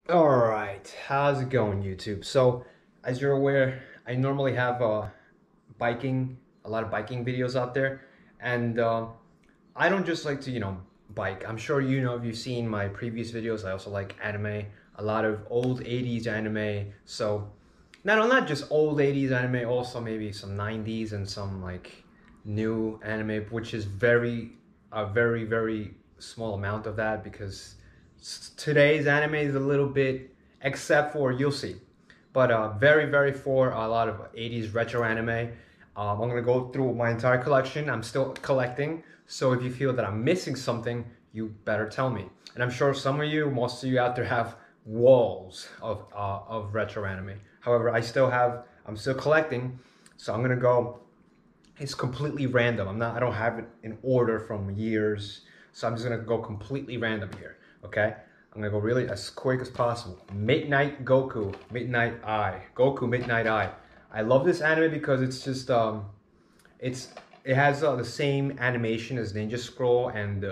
Alright, how's it going, YouTube? So, as you're aware, I normally have a lot of biking videos out there, and I don't just like to, bike. I'm sure if you've seen my previous videos, I also like anime, a lot of old 80s anime. So, not just old 80s anime, also maybe some 90s and some like new anime, which is very small amount of that because today's anime is a little bit, except for you'll see, but very for a lot of 80s retro anime. I'm gonna go through my entire collection. I'm still collecting, so if you feel that I'm missing something, you better tell me. And I'm sure most of you out there have walls of retro anime. However, I'm still collecting, so I'm gonna go. It's completely random. I don't have it in order from years, so I'm just gonna go completely random here. Okay, I'm gonna go really as quick as possible. Midnight Goku, Midnight Eye, Goku Midnight Eye. I love this anime because it's just it has the same animation as Ninja Scroll and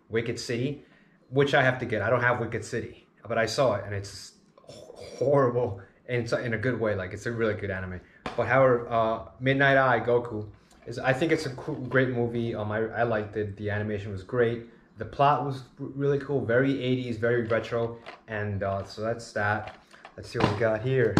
Wicked City, which I have to get. I don't have Wicked City, but I saw it and it's horrible in a good way. Like, it's a really good anime. But however, Midnight Eye Goku is, I think it's a great movie. I liked it. The animation was great. The plot was really cool, very 80s, very retro, and so that's that. Let's see what we got here.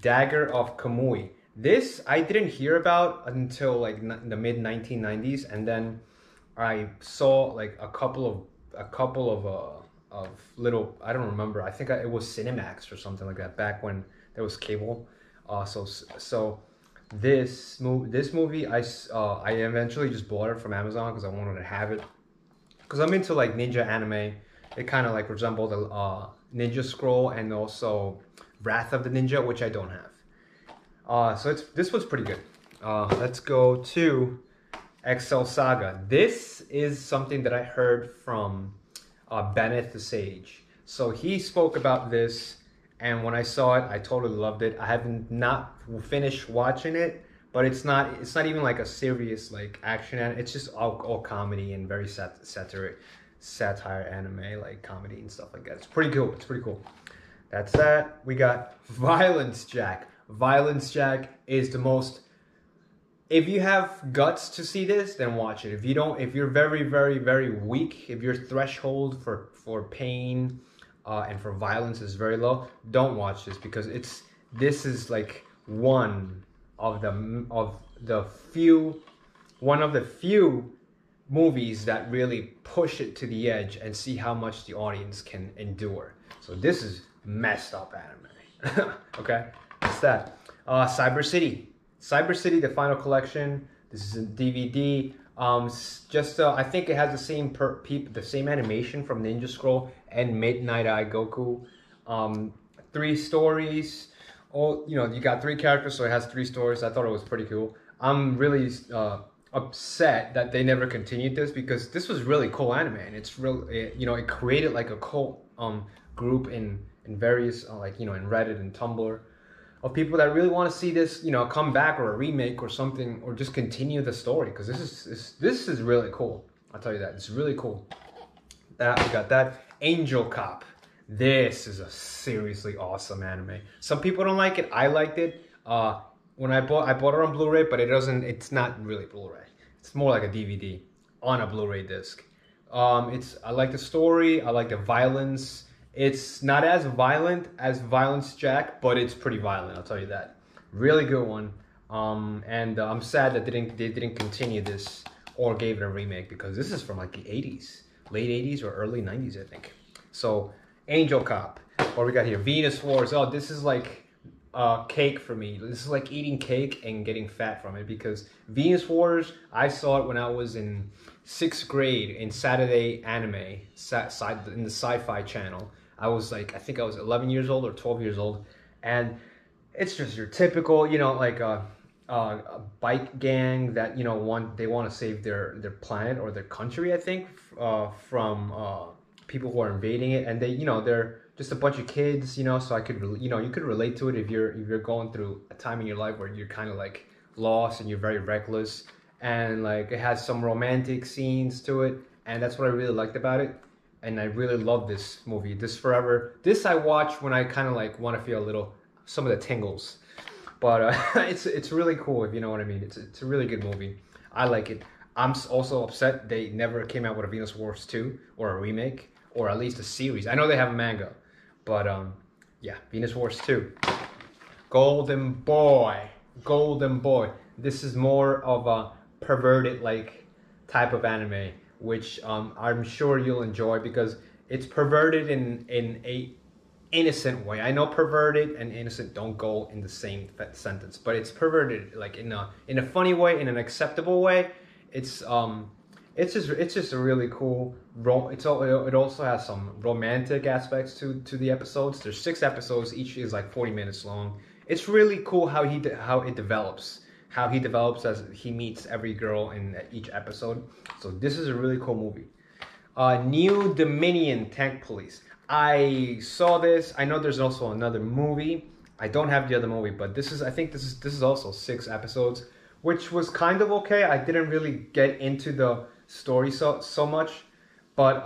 Dagger of Kamui. This I didn't hear about until like the mid 1990s, and then I saw like a couple of little, I don't remember. I think it was Cinemax or something like that back when there was cable. So this movie I eventually just bought it from Amazon because I wanted to have it because I'm into like ninja anime. It kind of like resembled a Ninja Scroll and also Wrath of the Ninja, which I don't have. So this one's pretty good. Let's go to Excel Saga. This is something that I heard from Bennett the Sage. So he spoke about this, and when I saw it, I totally loved it. I haven't not finished watching it, but it's not even like a serious like action. It's just all comedy and very satire anime, like comedy and stuff like that. It's pretty cool. It's pretty cool. That's that. We got Violence Jack. Violence Jack is the most. If you have guts to see this, then watch it. If you don't, if you're very weak, if your threshold for pain and for violence is very low, don't watch this because this is like of the few one of the few movies that really push it to the edge and see how much the audience can endure. So this is messed up anime. Okay, that's that. Cyber City. Cyber City, the final collection. This is a DVD. I think it has the same animation from Ninja Scroll and Midnight Eye Goku. 3 stories. You got 3 characters, so it has 3 stories. I thought it was pretty cool. I'm really upset that they never continued this because this was really cool anime, and it created like a cult group in various in Reddit and Tumblr of people that really want to see this come back or a remake or something, or just continue the story because this is really cool. I'll tell you that it's really cool. That we got that. Angel Cop. This is a seriously awesome anime. Some people don't like it. I liked it. When I bought it on Blu-ray, but it's not really Blu-ray. It's more like a DVD on a Blu-ray disc. I like the story. I like the violence. It's not as violent as Violence Jack, but it's pretty violent. I'll tell you that. Really good one. And I'm sad that they didn't continue this or gave it a remake because this is from like the 80s, late 80s or early 90s, I think. So Angel Cop. What we got here? Venus Wars. Oh, this is like cake for me. This is like eating cake and getting fat from it because Venus Wars, I saw it when I was in 6th grade in Saturday Anime in the Sci-Fi channel. I think I was 11 years old or 12 years old, and it's just your typical, a bike gang that they want to save their planet or their country. I think from people who are invading it, and they're just a bunch of kids. So I could you could relate to it if you're going through a time in your life where you're kind of like lost and you're very reckless, and like it has some romantic scenes to it, and that's what I really liked about it. and I really love this movie. This Forever. This I watch when I kind of like want to feel a little, some of the tingles. But it's really cool, if you know what I mean. It's a really good movie. I like it. I'm also upset they never came out with a Venus Wars 2 or a remake or at least a series. I know they have a manga, but yeah, Venus Wars 2. Golden Boy. Golden Boy. This is more of a perverted like type of anime, which I'm sure you'll enjoy because it's perverted in a innocent way. I know perverted and innocent don't go in the same sentence, but it's perverted like in a funny way, in an acceptable way. It's just a really cool. It also has some romantic aspects to the episodes. There's 6 episodes. Each is like 40 minutes long. It's really cool how it develops. How he develops as he meets every girl in each episode. So this is a really cool movie. New Dominion Tank Police. I saw this. I know there's also another movie. I don't have the other movie, but I think this is also 6 episodes, which was kind of okay. I didn't really get into the story so much, but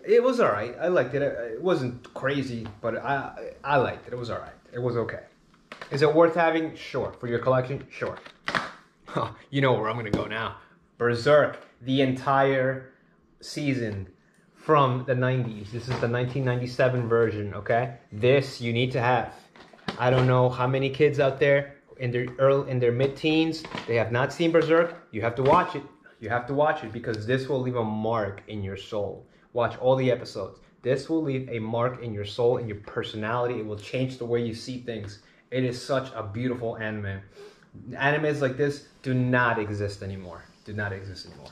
it was alright. I liked it. It wasn't crazy, but I liked it. It was alright. It was okay. Is it worth having? Sure. For your collection? Sure. You know where I'm gonna go now. Berserk, the entire season from the 90s. This is the 1997 version, okay? This you need to have. I don't know how many kids out there in their mid-teens, they have not seen Berserk. You have to watch it. You have to watch it because this will leave a mark in your soul. Watch all the episodes. This will leave a mark in your soul, in your personality. It will change the way you see things. It is such a beautiful anime. Animes like this do not exist anymore. Do not exist anymore.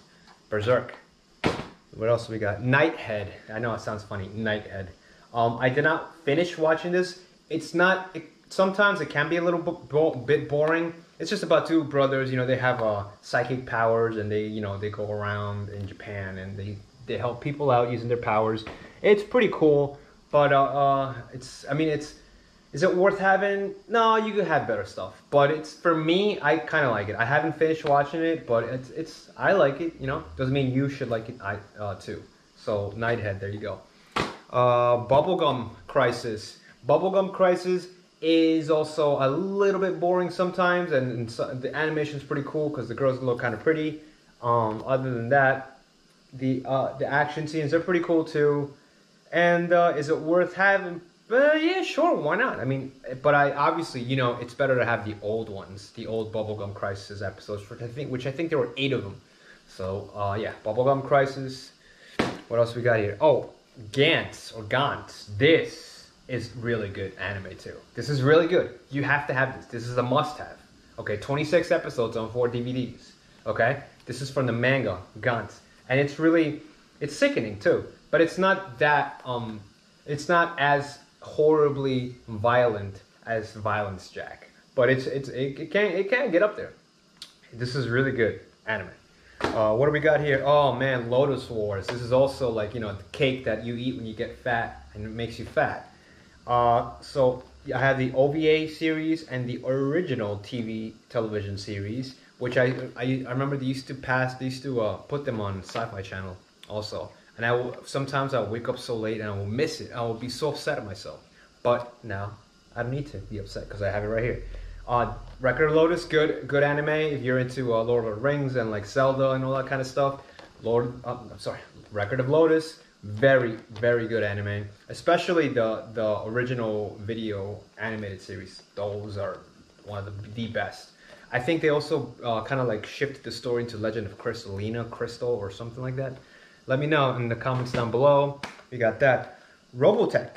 Berserk. What else we got? Nighthead. I know it sounds funny. Nighthead. I did not finish watching this. It's not. Sometimes it can be a little bit boring. It's just about 2 brothers. You know, they have psychic powers, and they go around in Japan and they help people out using their powers. It's pretty cool, but is it worth having? No, you could have better stuff. But for me, I kind of like it. I haven't finished watching it, but I like it. You know, doesn't mean you should like it too. So Nighthead, there you go. Bubblegum Crisis. Bubblegum Crisis is also a little bit boring sometimes, and the animation is pretty cool because the girls look kind of pretty. Other than that, the action scenes are pretty cool too. And is it worth having? Yeah, sure, why not? I mean, but I obviously, it's better to have the old ones, the old Bubblegum Crisis episodes, which I think there were 8 of them. So yeah, Bubblegum Crisis. What else we got here? Oh, Gantz or Gantz. This is really good anime too. This is really good. You have to have this. This is a must-have. Okay, 26 episodes on 4 DVDs. Okay, this is from the manga Gantz, and it's sickening too. But it's not that it's not as horribly violent as Violence Jack, but it can get up there. This is really good anime. What do we got here? Oh man, Lotus Wars. This is also like the cake that you eat when you get fat and it makes you fat. So I have the OVA series and the original television series, which I remember they used to put them on Sci-Fi Channel also. And sometimes I'll wake up so late and I will miss it. I will be so upset at myself. But now I don't need to be upset because I have it right here. Record of Lotus, good anime if you're into Lord of the Rings and like Zelda and all that kind of stuff. Record of Lotus, very very good anime. Especially the original video animated series. Those are one of the best. I think they also kind of like shifted the story into Legend of Crystal or something like that. Let me know in the comments down below. We got that. Robotech.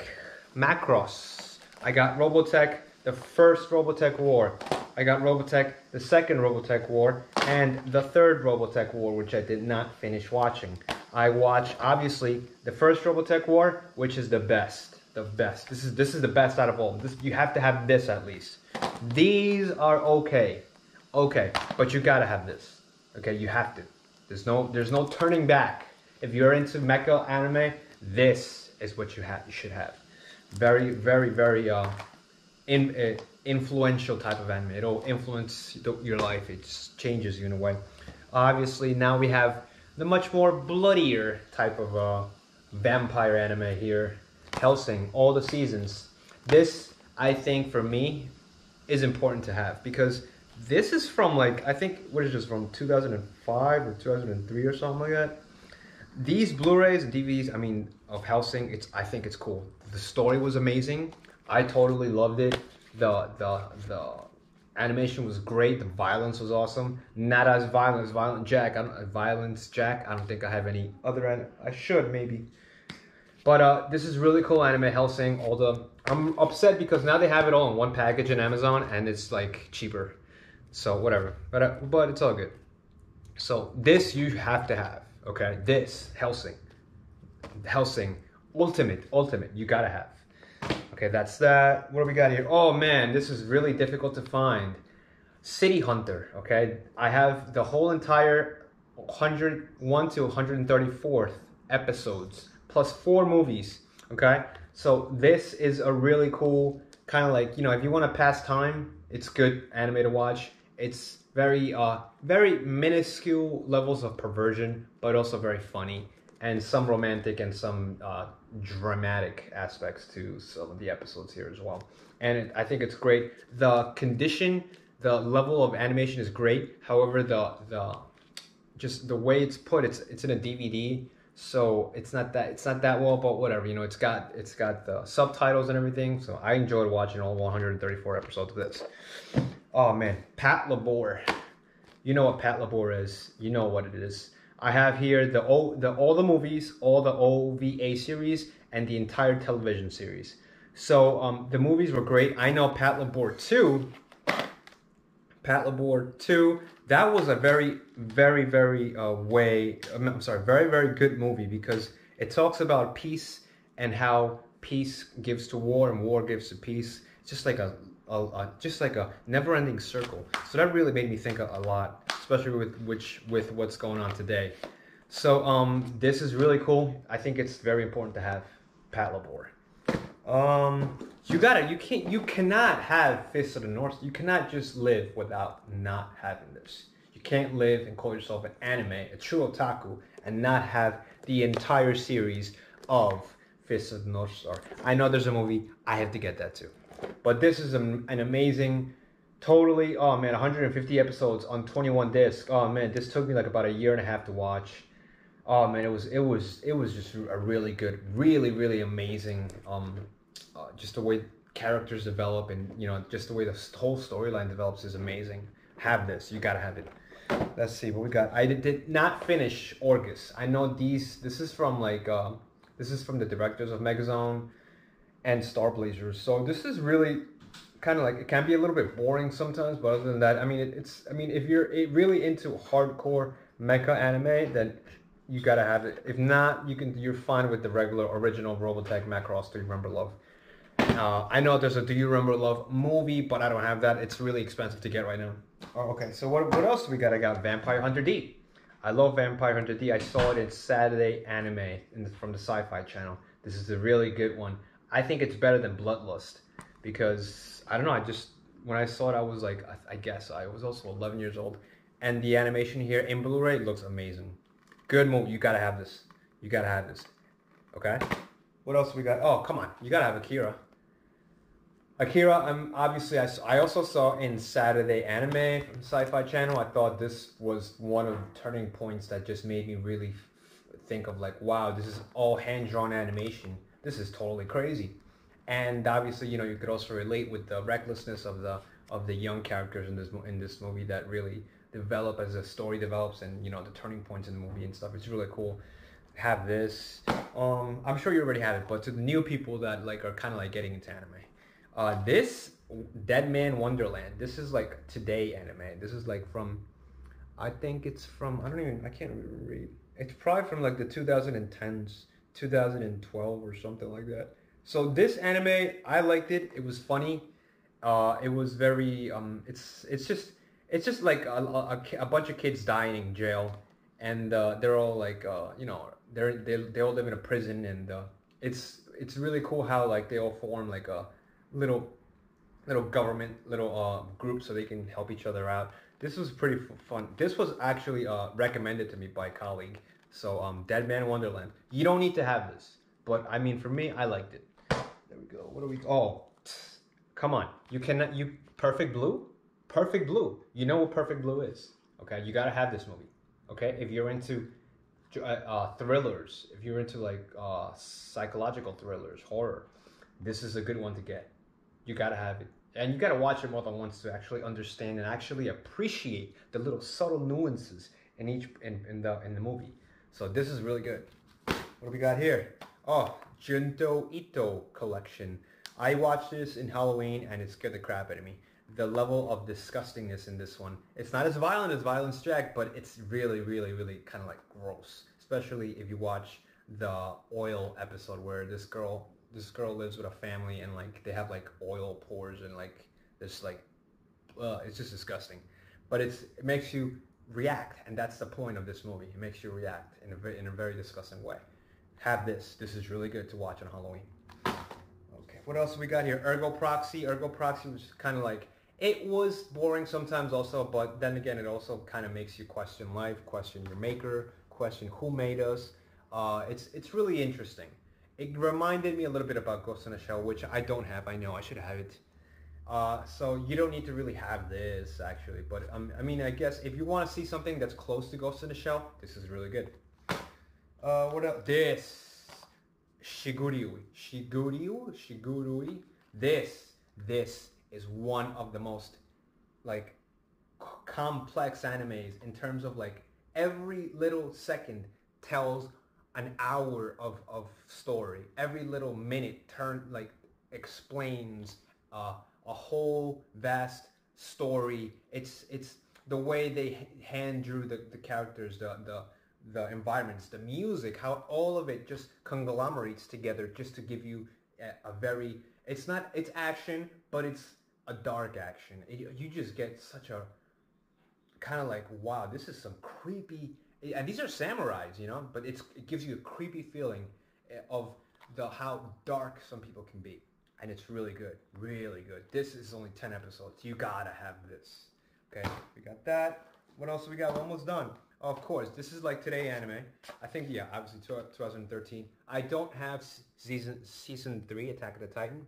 Macross. I got Robotech, the first Robotech War. I got Robotech, the second Robotech War, and the third Robotech War, which I did not finish watching. I watched, obviously, the first Robotech War, which is the best. The best. This is the best out of all. You have to have this at least. These are okay. Okay, but you gotta have this. Okay, you have to. There's no turning back. If you're into mecha anime, this is what you should have. Very, very, very influential type of anime. It'll influence your life. It just changes you in a way. Obviously, now we have the much more bloodier type of vampire anime here. Hellsing, all the seasons. This, I think, for me, is important to have because this is from like, I think, what is this, from 2005 or 2003 or something like that? These Blu-rays and DVDs, I mean, of Hellsing, I think it's cool. The story was amazing. I totally loved it. The animation was great. The violence was awesome. Not as violent as Violence Jack. I don't think I have any other. I should maybe. But this is really cool anime, Hellsing. I'm upset because now they have it all in one package in Amazon and it's like cheaper. So whatever. But it's all good. So this you have to have. Okay, this Hellsing, ultimate, you gotta have. Okay, that's that. What do we got here? Oh man, this is really difficult to find. City Hunter. Okay, I have the whole entire 101 to 134th episodes plus 4 movies. Okay, so this is a really cool kind of like, you know, if you want to pass time, it's good anime to watch. It's very minuscule levels of perversion, but also very funny, and some romantic and some dramatic aspects to some of the episodes here as well. And I think it's great. The condition, the level of animation is great. However, just the way it's put, it's in a DVD, so it's not that well, but whatever, you know, it's got the subtitles and everything. So I enjoyed watching all 134 episodes of this. Oh man, Patlabor. You know what Patlabor is. You know what it is. I have here all the movies, all the OVA series, and the entire television series. So the movies were great. I know Patlabor 2. That was a very very good movie because it talks about peace and how peace gives to war and war gives to peace. It's just like a never-ending circle. So that really made me think a lot, especially with what's going on today. So this is really cool. I think it's very important to have Patlabor. You cannot have Fist of the North. You cannot just live without not having this. You can't live and call yourself an anime, a true otaku, and not have the entire series of Fist of the North Star. I know there's a movie. I have to get that too. But this is an amazing, totally, oh man, 150 episodes on 21 discs. Oh man, this took me like about a year and a half to watch. Oh man, it was just a really good, really amazing, just the way characters develop and, you know, just the way the whole storyline develops is amazing. Have this, you gotta have it. Let's see what we got. I did not finish Orgus. I know this is from like, this is from the directors of Megazone and Star Blazers. So this is really kind of like, it can be a little bit boring sometimes, but other than that, I mean, if you're really into hardcore mecha anime, then you gotta have it. If not, you're fine with the regular original Robotech Macross Do You Remember Love. I know there's a Do You Remember Love movie, but I don't have that. It's really expensive to get right now. Oh, okay, so what else do we got? I got Vampire Hunter D. I love Vampire Hunter D. I saw it in Saturday Anime from the Sci-Fi Channel. This is a really good one. I think it's better than Bloodlust because, I don't know, when I saw it, I was like, I guess I was also 11 years old. And the animation here in Blu-ray looks amazing. Good movie. You gotta have this. You gotta have this. Okay? What else we got? Oh, come on. You gotta have Akira. Akira, obviously, I also saw in Saturday Anime from Sci-Fi Channel. I thought this was one of the turning points that just made me really think of like, wow, this is all hand-drawn animation. This is totally crazy. And obviously, you know, you could also relate with the recklessness of the young characters in this movie that really develop as the story develops, and you know, the turning points in the movie and stuff. It's really cool. Have this. I'm sure you already have it, but to the new people that like are kind of like getting into anime, this Deadman Wonderland. This is like today anime. This is like from, I think it's from, I can't even read. It's probably from like the 2010s, 2012 or something like that. So this anime, I liked it. It was funny. It was very, it's just like a bunch of kids dying in jail, and they're all like, you know, they all live in a prison, and it's really cool how like they all form like a little government, group, so they can help each other out. This was pretty fun. This was actually recommended to me by a colleague. So Deadman Wonderland. You don't need to have this, but I mean, for me, I liked it. There we go. What do we? Oh, come on. You cannot. You perfect blue. Perfect blue. You know what perfect blue is. Okay, you gotta have this movie. Okay, if you're into thrillers, if you're into like psychological thrillers, horror, this is a good one to get. You gotta have it, and you gotta watch it more than once to actually understand and actually appreciate the little subtle nuances in each in the movie. So this is really good. What do we got here? Oh, Junto Ito collection. I watched this in Halloween and it scared the crap out of me. The level of disgustingness in this one. It's not as violent as Violence Jack, but it's really, really, really kind of like gross. Especially if you watch the oil episode where this girl lives with a family and like they have like oil pores and like this like, it's just disgusting. But it makes you react, and that's the point of this movie. It makes you react in a very disgusting way. Have this. This is really good to watch on Halloween. Okay, what else we got here? Ergo Proxy. Ergo Proxy was kind of like, it was boring sometimes also, but then again, it also kind of makes you question life, question your maker, question who made us. It's really interesting. It reminded me a little bit about Ghost in the Shell, which I don't have. I know I should have it. So you don't need to really have this actually, but I mean, I guess if you want to see something that's close to Ghost in the Shell, this is really good. What else? This Shigurui. This is one of the most like complex animes in terms of like every little second tells an hour of story. Every little minute explains a whole vast story. It's the way they hand drew the characters, the environments, the music, how all of it just conglomerates together just to give you a very, it's action, but it's a dark action. You just get such a kind of like, wow, this is some creepy, and these are samurais, you know, but it gives you a creepy feeling of how dark some people can be. And it's really good, really good. This is only 10 episodes. You gotta have this. Okay, we got that. What else we got? We're almost done. Of course, this is like today anime. I think, yeah, obviously 2013. I don't have season 3, Attack of the Titan.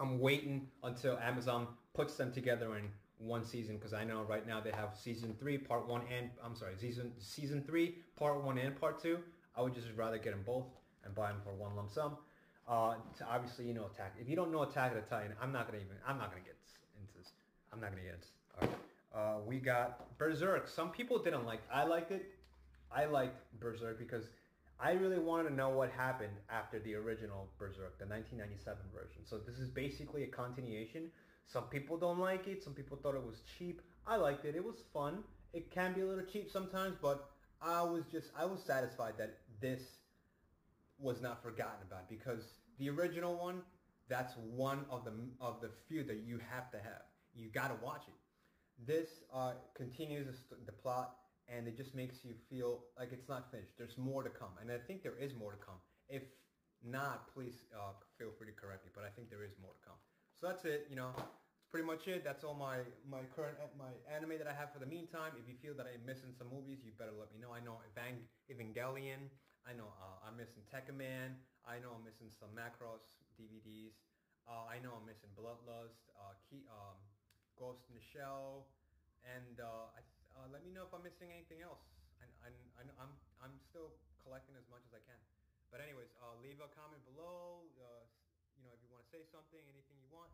I'm waiting until Amazon puts them together in one season, because I know right now they have season 3 part 1 and season 3 part 1 and part 2. I would just rather get them both and buy them for one lump sum. Obviously, you know, if you don't know Attack of the Titan, I'm not gonna get into this. I'm not gonna get into this. All right. We got Berserk. Some people didn't like. I liked it. I liked Berserk because I really wanted to know what happened after the original Berserk, the 1997 version. So this is basically a continuation. Some people don't like it. Some people thought it was cheap. I liked it. It was fun. It can be a little cheap sometimes, but I was satisfied that this was not forgotten about, because the original one, that's one of the few that you have to have. You got to watch it. This continues the plot, and it just makes you feel like it's not finished. There's more to come, and I think there is more to come. If not, please feel free to correct me, but I think there is more to come. So that's it. You know, it's pretty much it. That's all my anime that I have for the meantime. If you feel that I'm missing some movies, you better let me know. I know Evangelion. I know I'm missing Tekkaman. I know I'm missing some Macross DVDs. I know I'm missing Bloodlust, Ghost in the Shell, and let me know if I'm missing anything else. I'm still collecting as much as I can. But anyways, leave a comment below. You know, if you want to say something, anything you want.